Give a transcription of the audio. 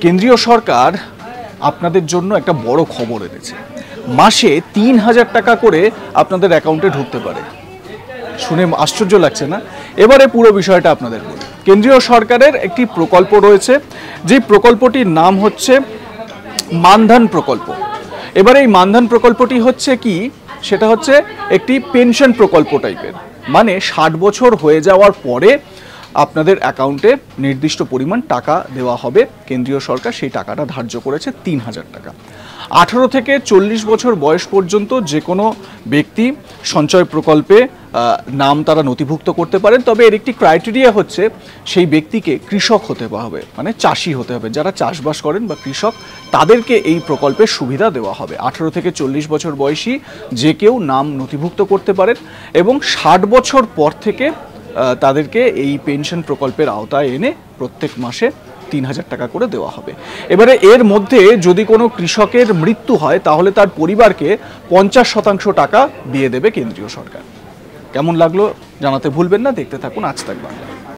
কেন্দ্রীয় সরকার আপনাদের জন্য একটা বড় খবর এনেছে। মাসে ৩,০০০ টাকা করে আপনাদের অ্যাকাউন্টে ঢুকতে পারে। শুনে আশ্চর্য লাগছে না? এবারে পুরো বিষয়টা আপনাদের বলি। কেন্দ্রীয় সরকারের একটি প্রকল্প রয়েছে, যে প্রকল্পটির নাম হচ্ছে মানধন প্রকল্প। এবারে এই মানধন প্রকল্পটি হচ্ছে কি, সেটা হচ্ছে একটি পেনশন প্রকল্প টাইপের। মানে ৬০ বছর হয়ে যাওয়ার পরে আপনাদের অ্যাকাউন্টে নির্দিষ্ট পরিমাণ টাকা দেওয়া হবে। কেন্দ্রীয় সরকার সেই টাকাটা ধার্য করেছে ৩,০০০ টাকা। ১৮ থেকে ৪০ বছর বয়স পর্যন্ত যে কোনো ব্যক্তি সঞ্চয় প্রকল্পে নাম তারা নথিভুক্ত করতে পারেন। তবে এর একটি ক্রাইটেরিয়া হচ্ছে সেই ব্যক্তিকে কৃষক হতে হবে, মানে চাষি হতে হবে। যারা চাষবাস করেন বা কৃষক, তাদেরকে এই প্রকল্পের সুবিধা দেওয়া হবে। ১৮ থেকে ৪০ বছর বয়সী যে কেউ নাম নথিভুক্ত করতে পারেন এবং ৬০ বছর পর থেকে তাদেরকে এই পেনশন প্রকল্পের আওতায় এনে প্রত্যেক মাসে ৩,০০০ টাকা করে দেওয়া হবে। এবারে এর মধ্যে যদি কোনো কৃষকের মৃত্যু হয় তাহলে তার পরিবারকে ৫০% টাকা দিয়ে দেবে কেন্দ্রীয় সরকার। কেমন লাগলো জানাতে ভুলবেন না। দেখতে থাকুন আজ তাক বাংলা।